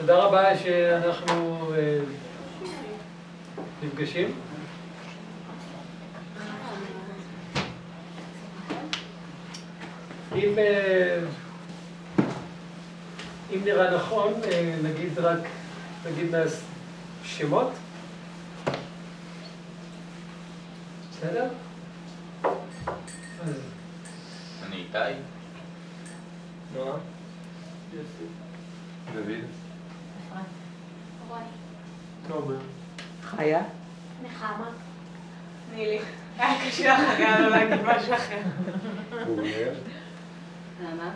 תודה רבה שאנחנו נפגשים. אם נראה נכון, נגיד שמות. בסדר? אז... אני איתי. נועה. דוד. רוני. תומר. חיה. נחמה. נילי. היה קשה לך גם לא להגיד משהו אחר. אבנר. נעמה.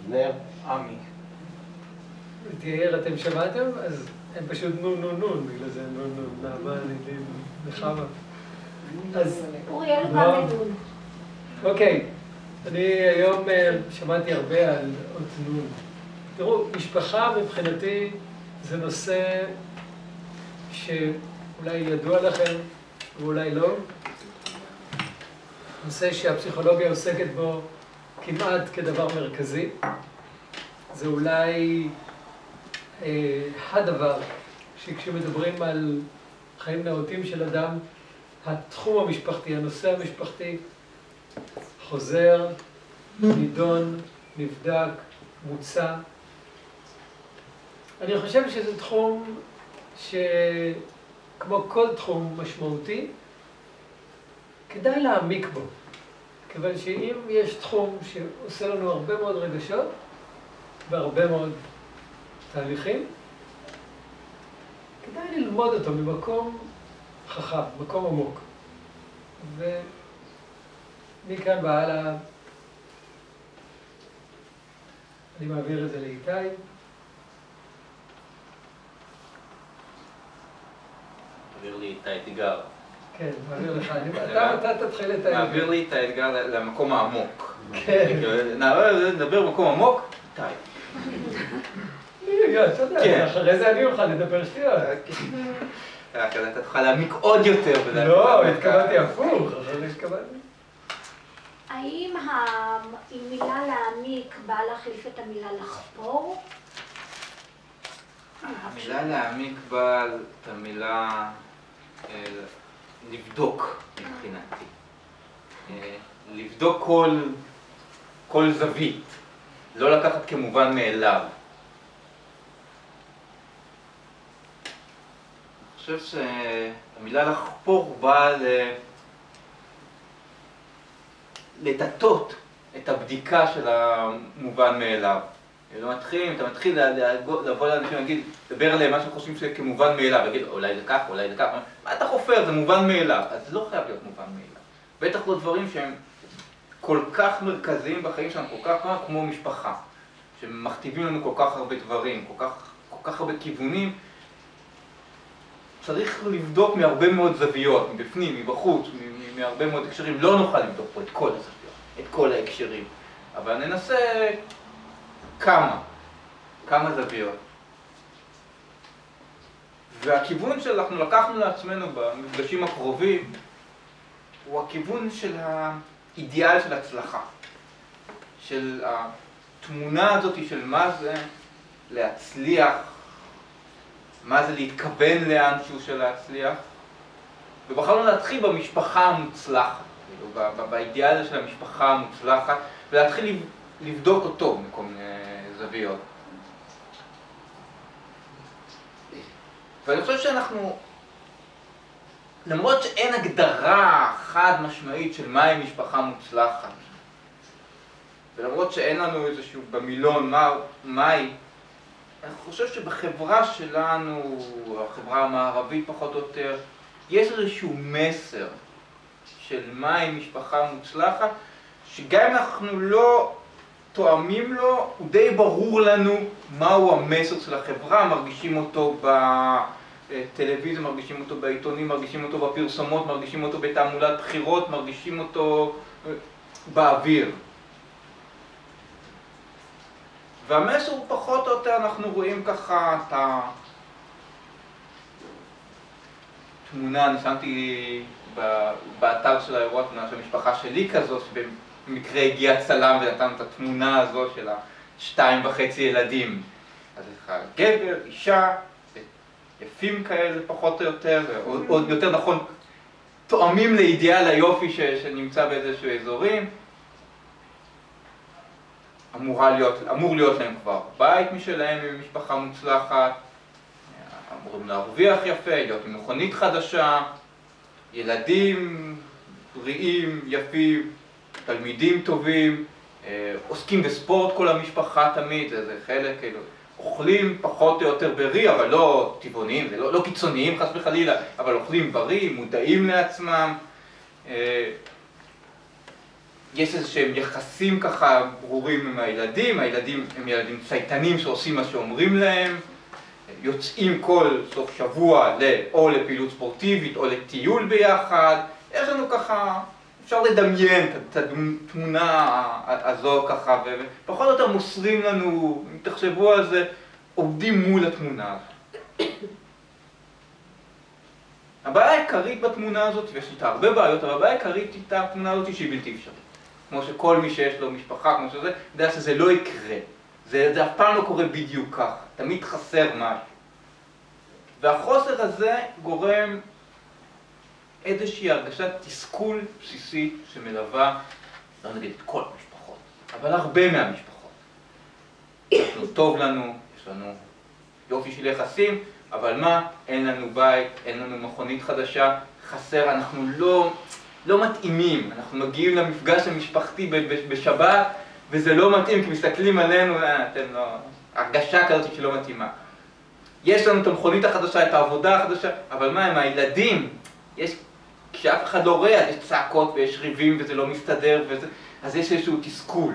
אבנר. עמי. את יאיר אתם שמעתם? אז הם פשוט נון, בגלל זה נון, נעמה, נילי, נחמה. אז... אוריאל ומדון. אוקיי, אני היום שמעתי הרבה על אות נון. תראו, משפחה מבחינתי זה נושא שאולי ידוע לכם ואולי לא. נושא שהפסיכולוגיה עוסקת בו כמעט כדבר מרכזי. זה אולי הדבר שכשמדברים על חיים נאותים של אדם, התחום המשפחתי, הנושא המשפחתי, חוזר, נידון, נבדק, מוצע. אני חושב שזה תחום שכמו כל תחום משמעותי, כדאי להעמיק בו. כיוון שאם יש תחום שעושה לנו הרבה מאוד רגשות והרבה מאוד תהליכים, כדאי ללמוד אותו ממקום חכם, מקום עמוק. ומכאן והלאה אני מעביר את זה לאיתי. מעביר לי את האתגר. כן, מעביר לך. אתה תתחיל את האתגר. מעביר לי את האתגר למקום העמוק. כן. נדבר במקום עמוק, איתי. אתה יודע, אחרי זה אני אוכל לדבר שטויות. אתה תוכל להעמיק עוד יותר. לא, התכוונתי הפוך, אחרי התכוונתי. האם המילה להעמיק באה להחליף את המילה לחפור? המילה להעמיק באה את המילה לבדוק מבחינתי. לבדוק כל זווית, לא לקחת כמובן מאליו. אני חושב שהמילה לחפור באה לטטות את הבדיקה של המובן מאליו. אתה מתחיל לבוא לאנשים ולהגיד, לדבר עליהם מה שהם חושבים שכמובן מאליו, להגיד אולי זה כך, אולי זה כך, מה אתה חופר? זה מובן מאליו. אז זה לא חייב להיות מובן מאליו. בטח לא דברים שהם כל כך מרכזיים בחיים שלנו, כל כך כמו משפחה, שמכתיבים לנו כל כך הרבה דברים, כל כך הרבה כיוונים. צריך לבדוק מהרבה מאוד זוויות, מבפנים, מבחוץ, מהרבה מאוד הקשרים. לא נוכל לבדוק פה את כל הזוויות, את כל ההקשרים, אבל ננסה כמה זוויות. והכיוון שאנחנו לקחנו לעצמנו במפגשים הקרובים הוא הכיוון של האידיאל של הצלחה, של התמונה הזאת של מה זה להצליח, מה זה להתכוון לאנשהו של להצליח, ובחרנו להתחיל במשפחה המוצלחת, באידיאל של המשפחה המוצלחת, ולהתחיל לבדוק אותו מכל מיני זוויות. ואני חושב שאנחנו, למרות שאין הגדרה חד משמעית של מהי משפחה מוצלחת, ולמרות שאין לנו איזשהו במילון מהי, אני חושב שבחברה שלנו, החברה המערבית פחות או יותר, יש איזשהו מסר של מהי משפחה מוצלחת, שגם אם אנחנו לא תואמים לו, הוא די ברור לנו מהו המסר של החברה, מרגישים אותו בטלוויזיה, מרגישים אותו בעיתונים, מרגישים אותו בפרסומות, מרגישים אותו בתעמולת בחירות, מרגישים אותו באוויר. והמסר הוא פחות או יותר, אנחנו רואים ככה את התמונה, אני שמתי באתר של האירוע, תמונה של המשפחה שלי כזאת, שבמקרה הגיע צלם ונתן את התמונה הזו של 2.5 ילדים. אז לך גבר, אישה, יפים כאלה פחות או יותר, או יותר נכון, תואמים לאידיאל היופי שנמצא באיזשהו אזורים. אמור להיות להם כבר בית משלהם עם משפחה מוצלחת, אמורים להרוויח יפה, להיות עם מכונית חדשה, ילדים בריאים, יפים, תלמידים טובים, עוסקים בספורט כל המשפחה תמיד, זה חלק, כאילו, אוכלים פחות או יותר בריא, אבל לא טבעוניים, זה לא קיצוניים חס וחלילה, אבל אוכלים בריא, מודעים לעצמם. יש איזשהם יחסים ככה ברורים עם הילדים, הילדים הם ילדים צייתנים שעושים מה שאומרים להם, יוצאים כל סוף שבוע או לפעילות ספורטיבית או לטיול ביחד. יש לנו ככה, אפשר לדמיין את התמונה הזו ככה, ופחות או יותר מוסרים לנו, אם תחשבו על זה, עובדים מול התמונה הזו. הבעיה העיקרית בתמונה הזאת, ויש איתה הרבה בעיות, אבל הבעיה העיקרית איתה התמונה הזאת שהיא בלתי אפשרית. כמו שכל מי שיש לו משפחה, כמו שזה, יודע שזה לא יקרה. זה אף פעם לא קורה בדיוק ככה, תמיד חסר משהו. והחוסר הזה גורם איזושהי הרגשת תסכול בסיסית שמלווה, לא נגיד את כל המשפחות, אבל הרבה מהמשפחות. טוב לנו, יש לנו יופי של יחסים, אבל מה? אין לנו בית, אין לנו מכונית חדשה, חסר, אנחנו לא מתאימים. אנחנו מגיעים למפגש המשפחתי בשבת, וזה לא מתאים, כי מסתכלים עלינו, אתם לא... הרגשה כזאת שלא מתאימה. יש לנו את המכונית החדשה, את העבודה החדשה, אבל מה עם הילדים? כשאף אחד לא רואה, אז יש צעקות ויש ריבים וזה לא מסתדר, אז יש איזשהו תסכול.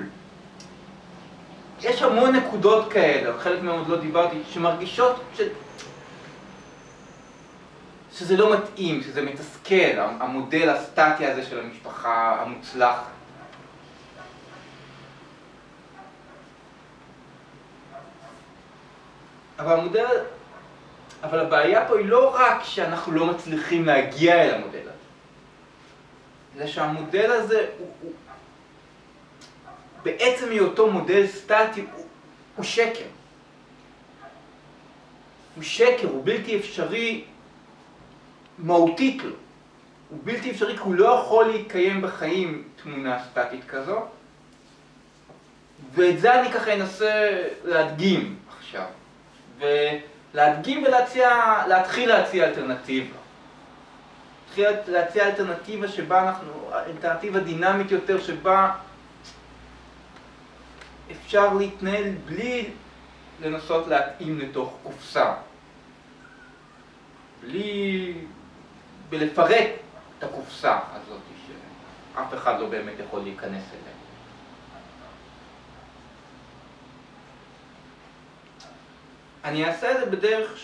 יש המון נקודות כאלה, חלק מהם עוד לא דיברתי, שמרגישות שזה לא מתאים, שזה מתסכל, המודל הסטטי הזה של המשפחה המוצלחת. אבל הבעיה פה היא לא רק שאנחנו לא מצליחים להגיע אל המודל הזה, אלא שהמודל הזה הוא בעצם היותו מודל סטטי, הוא שקר. הוא שקר, הוא בלתי אפשרי מהותית לו. הוא בלתי אפשרי כי הוא לא יכול להתקיים בחיים תמונה סטטית כזו. ואת זה אני ככה אנסה להדגים עכשיו. ולהדגים להתחיל להציע אלטרנטיבה. להציע אלטרנטיבה שבה אלטרנטיבה דינמית יותר, שבה אפשר להתנהל בלי לנסות להתאים לתוך קופסה. בלי לפרק את הקופסה הזאת שאף אחד לא באמת יכול להיכנס אליה. אני אעשה את זה בדרך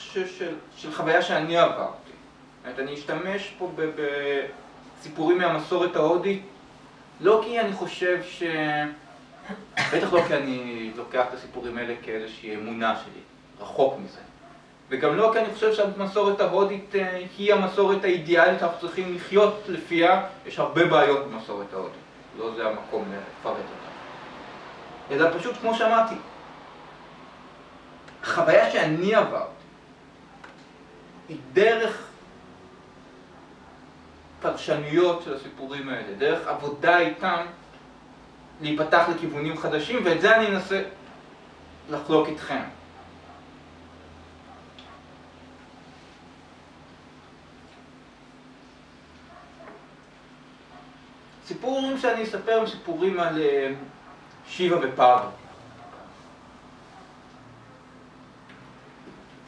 של חוויה שאני עברתי. אני אשתמש פה בסיפורים מהמסורת ההודית, לא כי אני חושב בטח לא כי אני לוקח את הסיפורים האלה כאיזושהי אמונה שלי, רחוק מזה. וגם לא כי אני חושב שהמסורת ההודית היא המסורת האידיאלית שאנחנו צריכים לחיות לפיה. יש הרבה בעיות במסורת ההודית, לא זה המקום לפרט אותה. אלא פשוט כמו שאמרתי, החוויה שאני עברתי היא דרך פרשנויות של הסיפורים האלה, דרך עבודה איתם להיפתח לכיוונים חדשים, ואת זה אני אנסה לחלוק איתכם. סיפורים שאני אספר הם סיפורים על שיבה ופארוותי.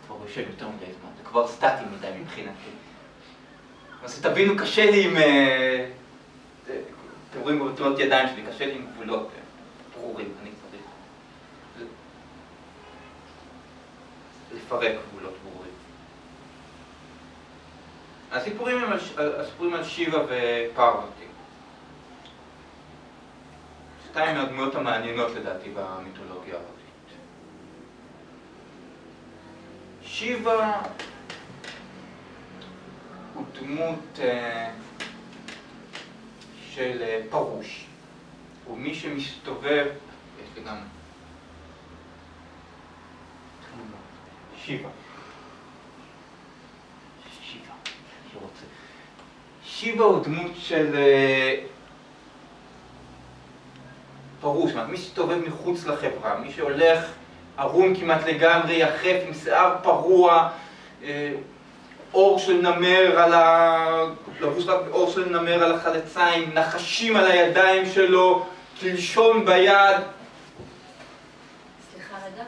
כבר יושב יותר מדי זמן, זה כבר סטטי מדי מבחינתי. אז תבינו, קשה לי עם... אתם רואים בתנועות ידיים שלי, קשה לי עם גבולות ברורים, אני צריך לפרק גבולות ברורים. הסיפורים הם על שיבה ופארוותי. שתיים מהדמויות המעניינות לדעתי במיתולוגיה הערבית. שיבה הוא דמות של פרוש. הוא מי שמסתובב, יש לי גם שיבה. שיבה הוא דמות של פרוש, מי שתובב מחוץ לחברה, מי שהולך ערום כמעט לגמרי, יחף עם שיער פרוע, אור של נמר לבוש רק באור של נמר על החלציים, נחשים על הידיים שלו, תלשון ביד. סליחה רגע.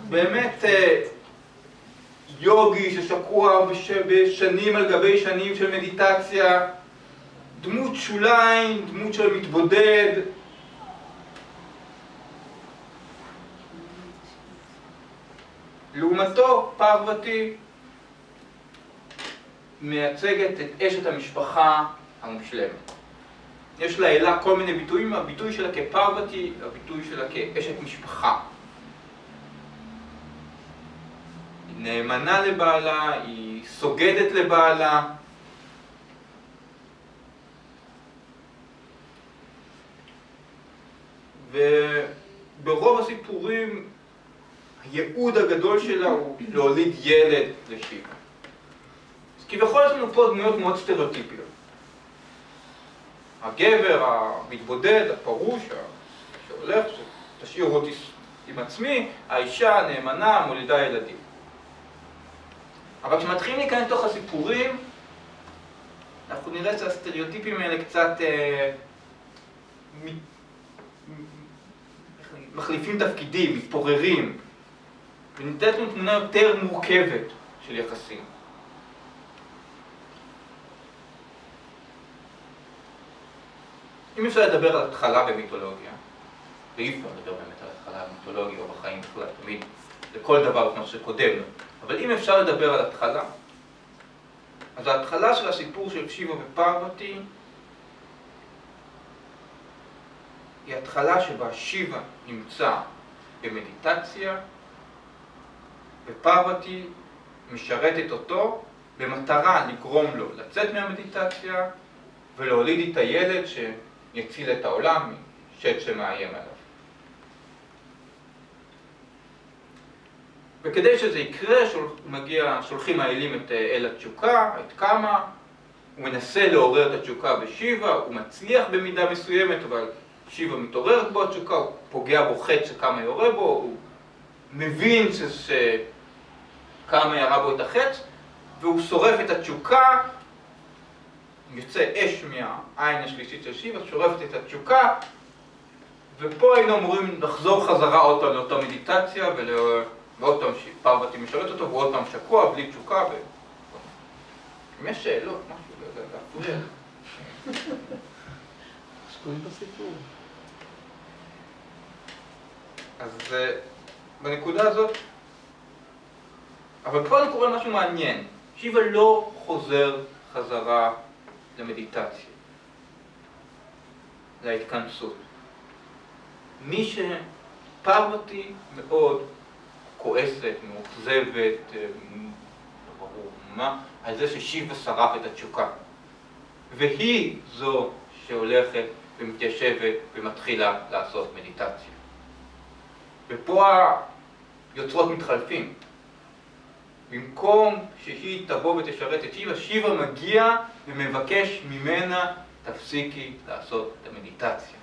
באמת יוגי ששקוע בשנים על גבי שנים של מדיטציה, דמות שוליים, דמות של מתבודד. לעומתו, פרוורטי מייצגת את אשת המשפחה המושלמת. יש לאלה כל מיני ביטויים, הביטוי שלה כפרוורטי, הביטוי שלה כאשת משפחה. היא נאמנה לבעלה, היא סוגדת לבעלה. וברוב הסיפורים הייעוד הגדול שלה הוא להוליד ילד לשיבה. אז כביכול יש לנו פה דמויות מאוד סטריאוטיפיות. הגבר המתבודד, הפרוש, שהולך, שתשאיר אותי עם עצמי, האישה הנאמנה, מולידה ילדים. אבל כשמתחילים להיכנס לתוך הסיפורים, אנחנו נראה שהסטריאוטיפים האלה קצת מחליפים תפקידים, מתפוררים, וניתנת לנו תמונה יותר מורכבת של יחסים. אם אפשר לדבר על התחלה במיתולוגיה, ואי אפשר לדבר באמת על התחלה במיתולוגיה או בחיים בכלל, תמיד לכל דבר כמו שקודם, אבל אם אפשר לדבר על התחלה, אז ההתחלה של הסיפור של שיבה ופרוורטי היא התחלה שבה שיבה נמצא במדיטציה ופרוורטי משרתת אותו במטרה לגרום לו לצאת מהמדיטציה ולהוליד את הילד שיציל את העולם משד שמאיים עליו. וכדי שזה יקרה, שולחים האלים את אל התשוקה, את קאמה, הוא מנסה לעורר את התשוקה בשיבה, הוא מצליח במידה מסוימת, אבל שיבה מתעוררת בו התשוקה, הוא פוגע בו חטא שקאמה יורה בו, הוא מבין שקאמה ירה בו את החטא, והוא שורף את התשוקה, יוצא אש מהעין השלישית של שיבה, שורפת את התשוקה, ופה היינו אמורים לחזור חזרה עוד פעם לאותה מדיטציה, ועוד פעם פרוורטי משרת אותו, ועוד פעם שקוע, בלי תשוקה. אם יש שאלות, משהו, להפריע. שקועים בסיפור. אז בנקודה הזאת, אבל פה אני קורא משהו מעניין. שיבה לא חוזר חזרה למדיטציה, להתכנסות. מי שפרוורטי מאוד כועסת, מאוכזבת, לא ברור מה, על זה ששיבה שרף את התשוקה. והיא זו שהולכת ומתיישבת ומתחילה לעשות מדיטציה. ופה היוצרות מתחלפים. במקום שהיא תבוא ותשרת את שיבה, שיבה מגיע ומבקש ממנה, תפסיקי לעשות את המדיטציה.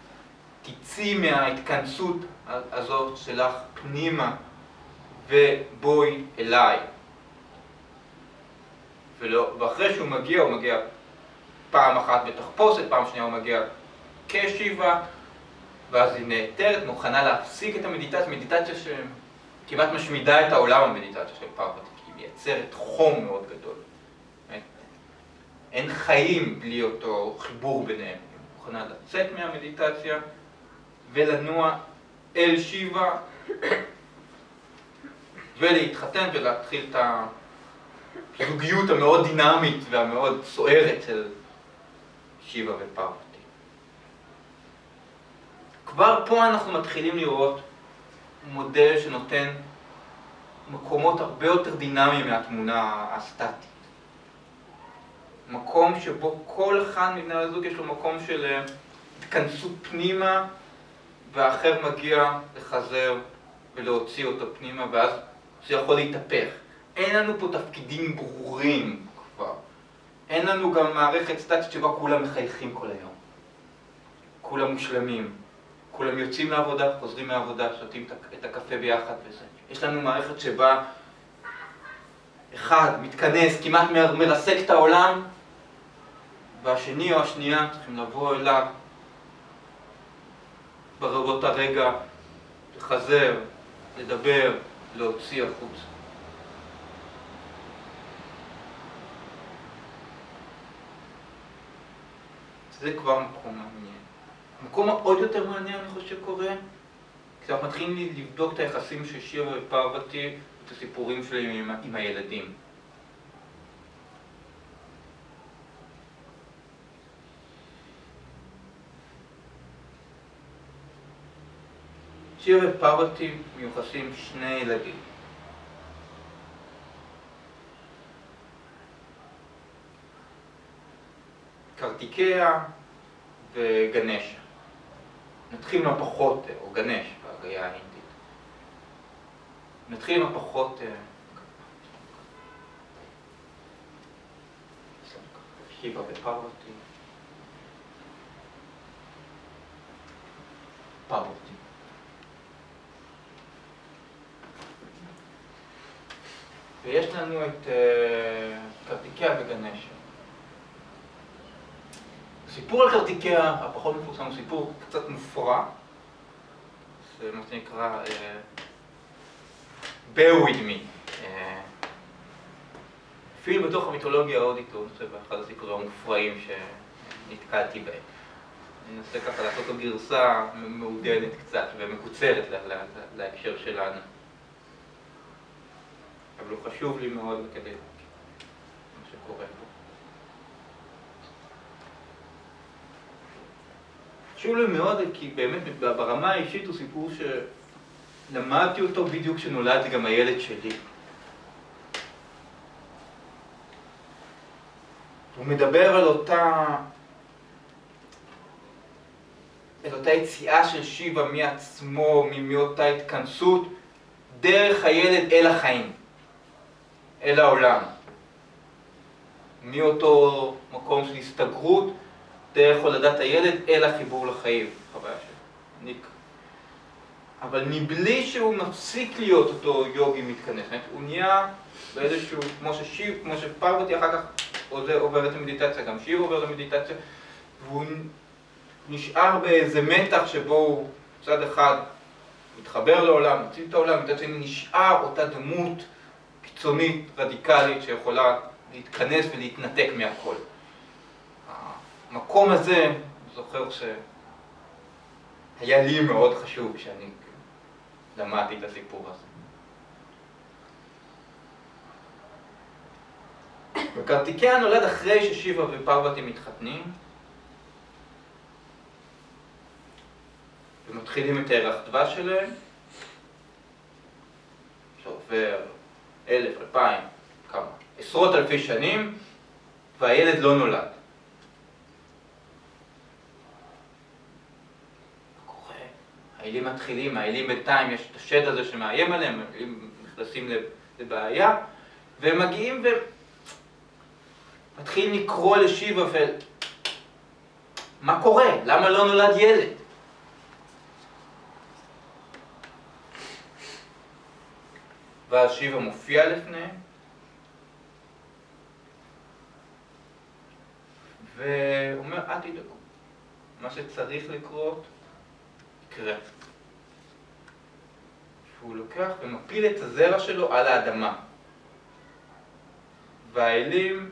תצאי מההתכנסות הזאת שלך פנימה ובואי אליי. ואחרי שהוא מגיע, הוא מגיע פעם אחת בתחפושת, פעם שנייה הוא מגיע כשיבה, ואז היא נעתרת, מוכנה להפסיק את המדיטציה, מדיטציה שכמעט משמידה את העולם המדיטציה של פרוורטי, כי היא מייצרת חום מאוד גדול. אין חיים בלי אותו חיבור ביניהם. היא מוכנה לצאת מהמדיטציה ולנוע אל שיבה ולהתחתן ולהתחיל את הזוגיות המאוד דינמית והמאוד סוערת של שיבה ופרוורטי. כבר פה אנחנו מתחילים לראות מודל שנותן מקומות הרבה יותר דינמיים מהתמונה הסטטית. מקום שבו כל אחד מבני הזוג יש לו מקום של התכנסות פנימה והאחר מגיע לחזר ולהוציא אותו פנימה, ואז זה יכול להתהפך. אין לנו פה תפקידים ברורים כבר. אין לנו גם מערכת סטטית שבה כולם מחייכים כל היום. כולם מושלמים. כולם יוצאים לעבודה, חוזרים מהעבודה, שותים את הקפה ביחד וזה. יש לנו מערכת שבה אחד מתכנס, כמעט מרסק את העולם, והשני או השנייה צריכים לבוא אליו ברבות הרגע, לחזר, לדבר, להוציא החוץ. זה כבר מקום מעניין. המקום העוד יותר מעניין, אני חושב, קורה, כשאנחנו מתחילים לבדוק את היחסים של שיבה ופרותי, את הסיפורים שלהם עם הילדים. שיבה ופרותי מיוחסים שני ילדים. קרתיקיה וגנשה. נתחיל מהפחות, או גנש בהגייה ההינדית. נתחיל מהפחות... שיבה ופרותי. פרותי. ויש לנו את קרתיקיה וגנשה. הסיפור על קרתיקיה, הפחות מפורסם, הוא סיפור קצת מופרע. זה מה שנקרא bear with me. אפילו בתוך המיתולוגיה ההודית, הוא נושא באחד הסיפורים המופרעים שנתקלתי בהם. אני אנסה ככה לעשות לו גרסה מעודנת קצת ומקוצרת להקשר שלנו. אבל הוא חשוב לי מאוד כדי מה שקורה פה. חשוב לי מאוד כי באמת ברמה האישית הוא סיפור שלמדתי אותו בדיוק כשנולדתי גם הילד שלי. הוא מדבר על אותה יציאה של שיבה מעצמו, מאותה התכנסות, דרך הילד אל החיים, אל העולם. מאותו מקום של הסתגרות, דרך הולדת הילד אל החיבור לחיים, חוויה של ניק. אבל מבלי שהוא מפסיק להיות אותו יוגי מתכנס, הוא נהיה באיזשהו, כמו שפרותי אחר כך עובר את המדיטציה, גם שיבה עובר את המדיטציה, והוא נשאר באיזה מתח שבו הוא מצד אחד מתחבר לעולם, מציל את העולם, מצד שני נשאר אותה דמות קיצונית, רדיקלית, שיכולה להתכנס ולהתנתק מהכל. המקום הזה, אני זוכר שהיה לי מאוד חשוב כשאני למדתי את הסיפור הזה. וקרתיקיה נולד אחרי ששיבה ופרותי מתחתנים, ומתחילים את הירח דבש שלהם, שעובר 1,000, 2,000, כמה, עשרות אלפי שנים, והילד לא נולד. מה קורה? האלים מתחילים, האלים בינתיים, יש את השד הזה שמאיים עליהם, האלים נכנסים לבעיה, והם מגיעים ומתחילים לקרוא לשיבה מה קורה? למה לא נולד ילד? ואז שיבה מופיע לפניהם, ואומר, אל תדאגו, מה שצריך לקרות, יקרה. שהוא לוקח ומפיל את הזרע שלו על האדמה. והאלים,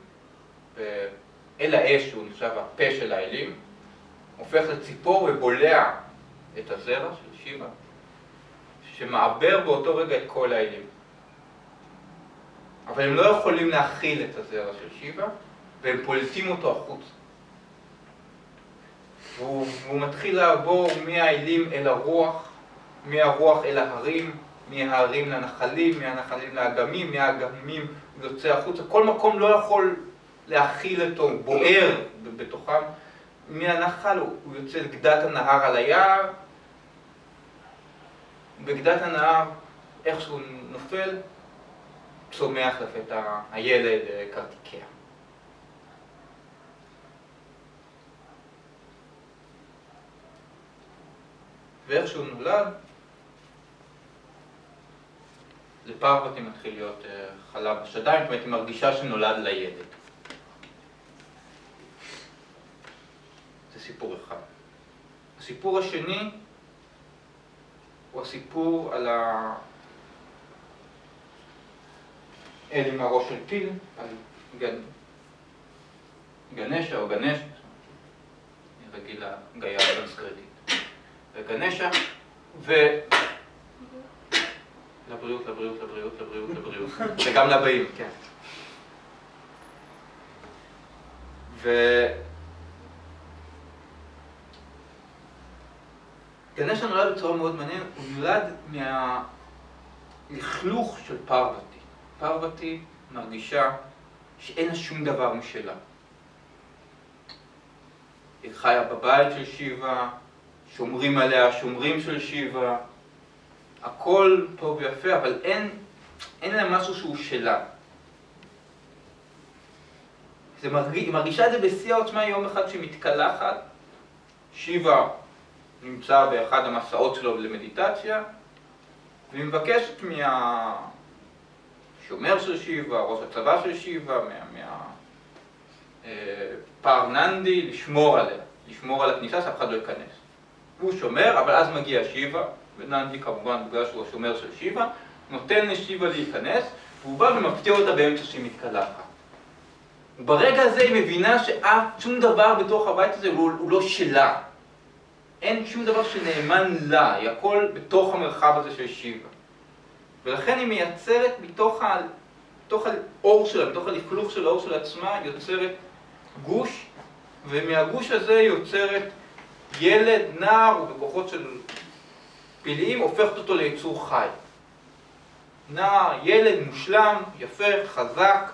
אל האש, שהוא נחשב הפה של האלים, הופך לציפור ובולע את הזרע של שיבה, שמעבר באותו רגע את כל האלים. אבל הם לא יכולים להכיל את הזרע של שיבה, והם פולטים אותו החוץ. והוא מתחיל לעבור מהאלים אל הרוח, מהרוח אל ההרים, מההרים לנחלים, מהנחלים לאגמים, מהאגמים יוצא החוץ. כל מקום לא יכול להכיל אותו, בוער בתוכם. מהנחל הוא יוצא לגדת הנהר על היער, בגדת הנהר, איכשהו נופל, צומח לפתע הילד קרטיקיה. ואיך שהוא נולד, לפרוותי מתחיל להיות חלב בשדיים, זאת אומרת, היא מרגישה שנולד לילד. זה סיפור אחד. הסיפור השני הוא הסיפור על האל עם הראש של פיל, על גנשה או גנש, אני רגיל לגאיה הסנסקריטית. וגנשה, לבריאות, לבריאות, לבריאות, לבריאות, לבריאות, וגם לבאים, כן. גנשה נולד בצורה מאוד מעניינת, הוא נולד מהלכלוך של פרוותי. פרוותי מרגישה שאין לה שום דבר משלה. היא חיה בבית של שיבה, שומרים עליה, שומרים של שיבה, הכל טוב ויפה, אבל אין לה משהו שהוא שלה. היא מרגישה את זה בשיא העוצמה יום אחד שהיא מתקלחת, שיבה נמצא באחד המסעות שלו למדיטציה, והיא מבקשת מהשומר של שיבה, ראש הצבא של שיבה, פר ננדי, לשמור עליה, לשמור על הכניסה שאף אחד לא ייכנס. הוא שומר, אבל אז מגיע שיבה, וננדי כמובן בגלל שהוא השומר של שיבה, נותן לשיבה להיכנס, והוא בא ומפתיע אותה באמצע שהיא מתקלחת. וברגע הזה היא מבינה שום דבר בתוך הבית הזה הוא לא שלה. אין שום דבר שנאמן לה, היא הכל בתוך המרחב הזה של שיבה. ולכן היא מייצרת בתוך האור שלה, בתוך הלכלוך של האור של עצמה, היא יוצרת גוש, ומהגוש הזה היא יוצרת ילד, נער, ובכוחות של פלאים, הופכת אותו ליצור חי. נער, ילד מושלם, יפה, חזק.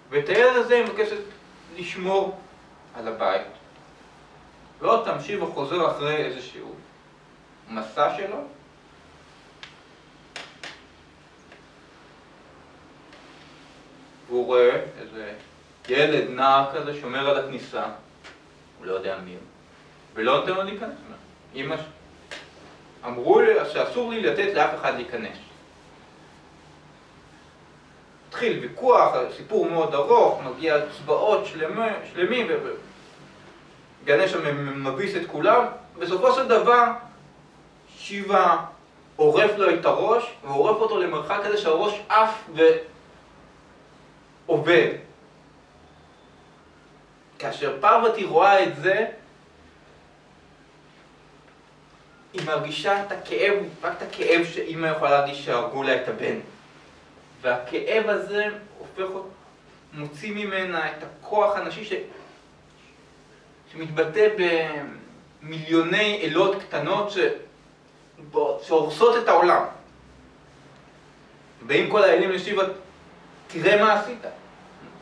ואת הילד הזה היא מבקשת לשמור על הבית. ועוד תמשיך וחוזר אחרי איזשהו מסע שלו. והוא רואה איזה ילד נער כזה שומר על הכניסה, הוא לא יודע מי הוא, ולא נותן לו להיכנס. אמרו לי שאסור לי לתת לאף אחד להיכנס. התחיל ויכוח, סיפור מאוד ארוך, מגיע צבאות שלמים, גנשה מביס את כולם. בסופו של דבר, שיבה עורף לו את הראש, ועורף אותו למרחק כזה שהראש עף ועובד. כאשר פרוותי רואה את זה, היא מרגישה את הכאב, רק את הכאב שאמא יכולה להרגיש שהרגו לה את הבן. והכאב הזה מוציא ממנה את הכוח הנשי שמתבטא במיליוני אלות קטנות שהורסות את העולם. באים כל האלים לשיבה, תראה מה עשית.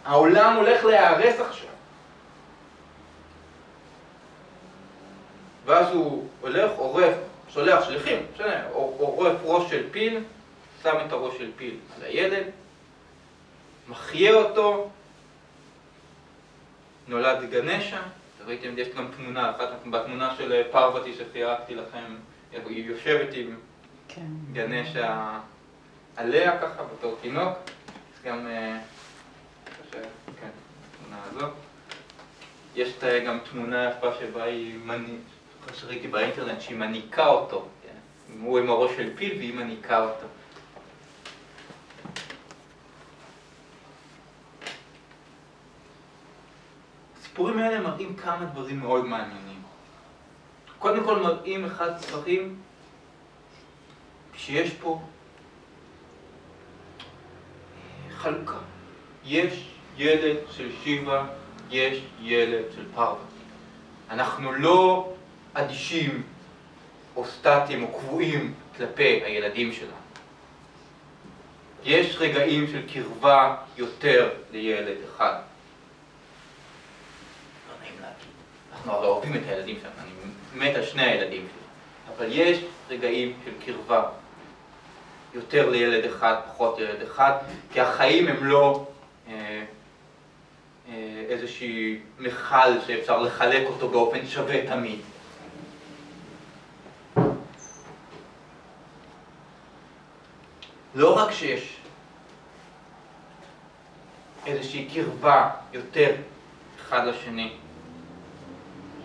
העולם הולך להיהרס עכשיו. ואז הוא הולך, עורף, שולח שליחים, עורף ראש של פיל, שם את הראש של פיל על הילד, מחיה אותו, נולד גנשה. ראיתם, יש גם תמונה, אחת בתמונה של פרוותי שחיירתי לכם, היא יושבת עם גנשה עליה ככה, בתור תינוק. יש גם, כן, תמונה הזאת. יש גם תמונה יפה שבה היא שראיתי באינטרנט שהיא מניקה אותו. הוא עם הראש של פיל והיא מניקה אותו. הסיפורים האלה מראים כמה דברים מאוד מעניינים. קודם כל מראים אחד דברים שיש פה חלוקה. יש ילד של שיבה, יש ילד של פרוותי. אנחנו לא אדישים או סטטיים או קבועים כלפי הילדים שלנו. יש רגעים של קרבה יותר לילד אחד. לא נעים להגיד. אנחנו הרי אוהבים את הילדים שלנו, אני מת על שני הילדים שלי. אבל יש רגעים של קרבה. יותר לילד אחד, פחות לילד אחד, כי החיים הם לא איזושהי מכל שאפשר לחלק אותו באופן שווה תמיד. לא רק שיש איזושהי קרבה יותר אחד לשני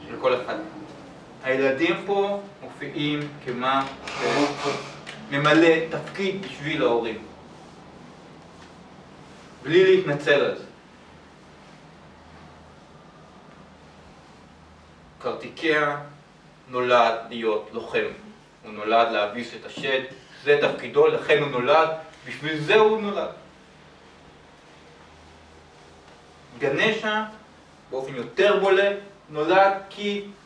של כל אחד. הילדים פה מופיעים כמה ממלא תפקיד בשביל ההורים. בלי להתנצל על זה. קרטיקיה נולד להיות לוחם. הוא נולד להביס את השד, זה תפקידו, לכן הוא נולד, בשביל זה הוא נולד. גנשה, באופן יותר בולט, נולד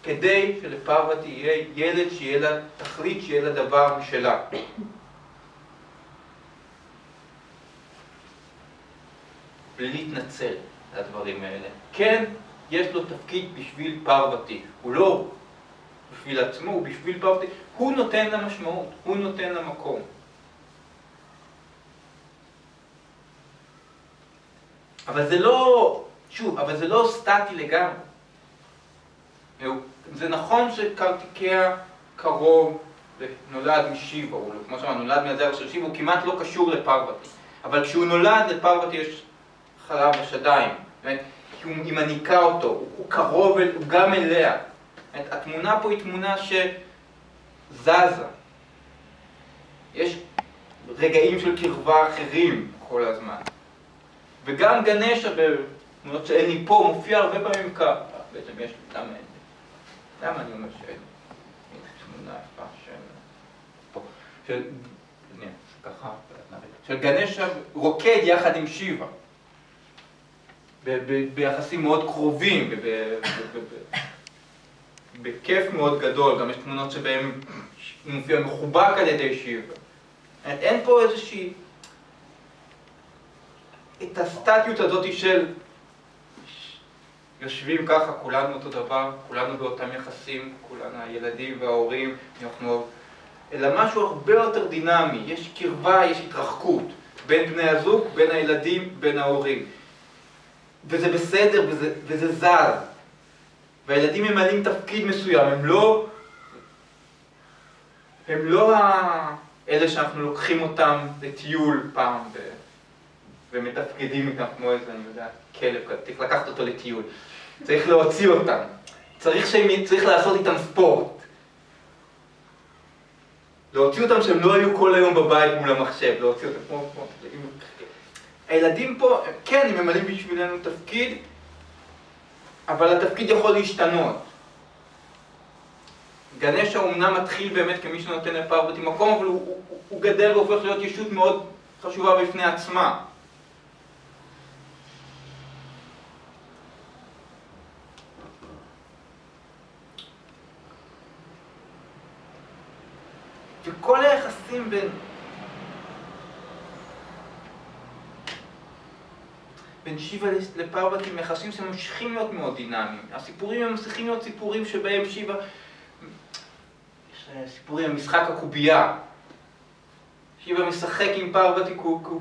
כדי שלפרותי יהיה ילד שיהיה לה תכלית, שיהיה לה דבר משלה. בלי להתנצל על הדברים האלה. כן, יש לו תפקיד בשביל פרותי. הוא לא בשביל עצמו, הוא בשביל פרותי. הוא נותן לה משמעות, הוא נותן לה מקום. אבל זה לא, שוב, אבל זה לא סטטי לגמרי. זה נכון שקרטיקיה קרוב נולד משיבה, או כמו שאמרנו, נולד מהזרע של שיבה, הוא כמעט לא קשור לפרותי. אבל כשהוא נולד, לפרותי יש חלב ושדיים. כי היא מניקה אותו, הוא קרוב, הוא גם אליה. התמונה פה היא תמונה שזזה. יש רגעים של קרבה אחרים כל הזמן. וגם גנשה בתמונות שאין לי פה מופיע הרבה פעמים ככה. בעצם יש לי למה אני אומר שאין? תמונה יפה של גנשה רוקד יחד עם שיבה. ביחסים מאוד קרובים, בכיף מאוד גדול, גם יש תמונות שבהן מופיע מחובק על ידי שיבה. אין פה איזושהי, את הסטטיות הזאת של יושבים ככה, כולנו אותו דבר, כולנו באותם יחסים, כולנו הילדים וההורים, אלא משהו הרבה יותר דינמי, יש קרבה, יש התרחקות בין בני הזוג, בין הילדים, בין ההורים. וזה בסדר, וזה זז. והילדים ממלאים תפקיד מסוים, הם לא אלה שאנחנו לוקחים אותם לטיול פעם ומתפקדים איתם כמו איזה, אני יודע, כלב, צריך לקחת אותו לטיול. צריך להוציא אותם. צריך לעשות איתם ספורט. להוציא אותם שהם לא היו כל היום בבית מול המחשב, להוציא אותם כמו... הילדים פה, כן, הם ממלאים בשבילנו תפקיד, אבל התפקיד יכול להשתנות. גנשה אומנם מתחיל באמת כמי שנותן לפרותי מקום, אבל הוא גדל והופך להיות ישות מאוד חשובה בפני עצמה. וכל היחסים בין שיבה לפרותי הם יחסים שממשיכים להיות מאוד דינמיים. הסיפורים הם ממשיכים להיות סיפורים שבהם שיבה... יש סיפורים על משחק הקובייה. שיבה משחק עם פרותי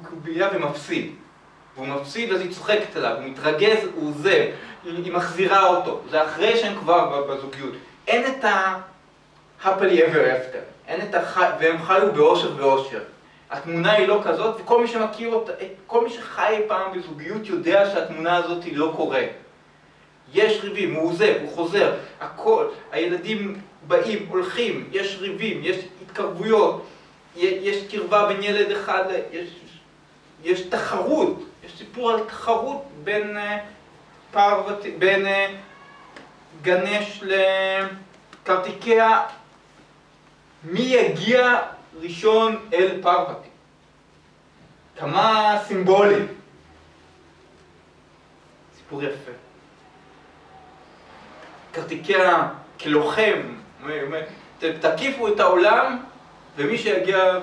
קובייה ומפסיד. והוא מפסיד אז היא צוחקת עליו, הוא מתרגז, הוא עוזב, היא מחזירה אותו. זה אחרי שהם כבר בזוגיות. אין את ה-happily ever after. והם חיו באושר ואושר. התמונה היא לא כזאת, וכל מי שמכיר אותה, כל מי שחי פעם בזוגיות יודע שהתמונה הזאת היא לא קורית. יש ריבים, הוא עוזב, הוא חוזר, הכל, הילדים באים, הולכים, יש ריבים, יש התקרבויות, יש קרבה בין ילד אחד, יש תחרות, יש סיפור על תחרות בין גנש לקרטיקיה, מי יגיע ראשון אל פרותי. כמה סימבולי. סיפור יפה. קרטיקיה כלוחם, תקיפו את העולם, ומי שיגיע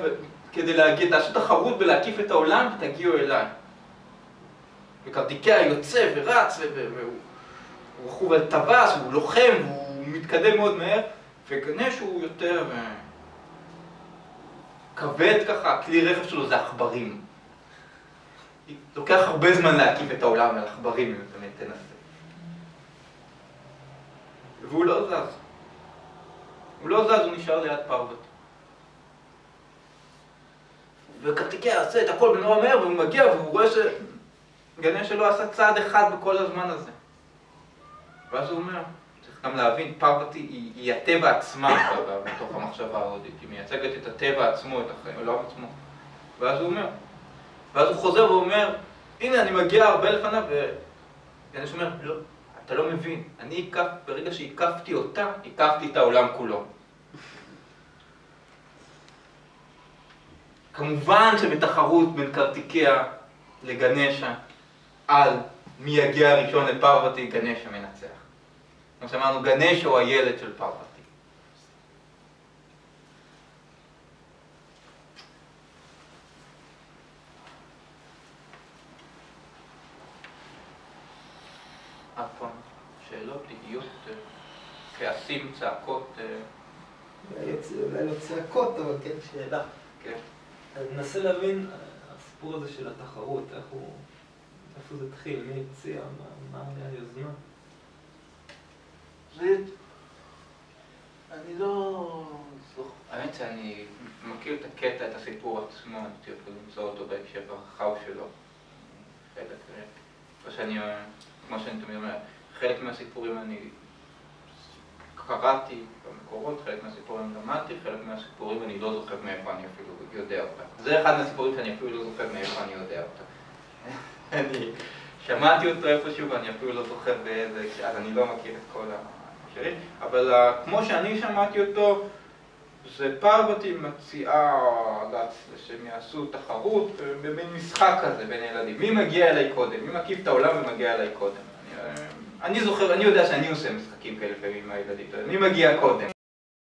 כדי להגיע, תעשו תחרות בלהקיף את העולם ותגיעו אליי. וקרטיקיה יוצא ורץ, והוא רכוב על טווס, הוא לוחם, הוא מתקדם מאוד מהר, וגנש הוא יותר כבד ככה, הכלי רכב שלו זה עכברים. לוקח הרבה זמן להקיף את העולם על עכברים, אם אתה תנסה. והוא לא זז. הוא לא זז, הוא נשאר ליד פרוות. וקרתיקיה עושה את הכל בנורא מהר, והוא מגיע והוא רואה שגנש שלו עשה צעד אחד בכל הזמן הזה. ואז הוא אומר, צריך גם להבין, פרותי היא הטבע עצמה בתוך המחשבה ההודית. היא מייצגת את הטבע עצמו, את החיים, אלוהים עצמו. ואז הוא אומר, ואז הוא חוזר ואומר, הנה אני מגיע הרבה לפניו, וגנש אומר, לא, אתה לא מבין, ברגע שהקפתי אותה, הקפתי את העולם כולו. כמובן שבתחרות בין קרתיקיה לגנשה על מי יגיע הראשון לפרותי, גנשה מנצח. כמו שאמרנו, גנשה הוא הילד של פרותי. עד פה שאלות, תהיות, כעסים, צעקות. אולי לא צעקות, אבל כן שאלה. כן. אני מנסה להבין, הסיפור הזה של התחרות, איפה זה התחיל, מי הציע, מה היה היוזמה? אני לא... האמת שאני מכיר את הקטע, את הסיפור עצמו, אני צריך למצוא אותו בהקשר הרחב שלו. כמו שאני תמיד אומר, חלק מהסיפורים אני קראתי במקורות, חלק מהסיפורים למדתי, חלק מהסיפורים אני לא זוכר מאיפה אני אפילו יודע אותם. זה אחד מהסיפורים שאני אפילו לא זוכר מאיפה אני יודע אותם. אני שמעתי אותו איפשהו ואני אפילו לא זוכר באיזה, אז אני לא מכיר את כל הקשרים, אבל כמו שאני שמעתי אותו, זה פרותי מציעה שהם יעשו תחרות במין משחק כזה בין ילדים. מי מגיע אליי קודם? מי מקיף את העולם ומגיע אליי קודם? אני זוכר, אני יודע שאני עושה משחקים כאלה לפעמים עם הילדים. מי מגיע קודם?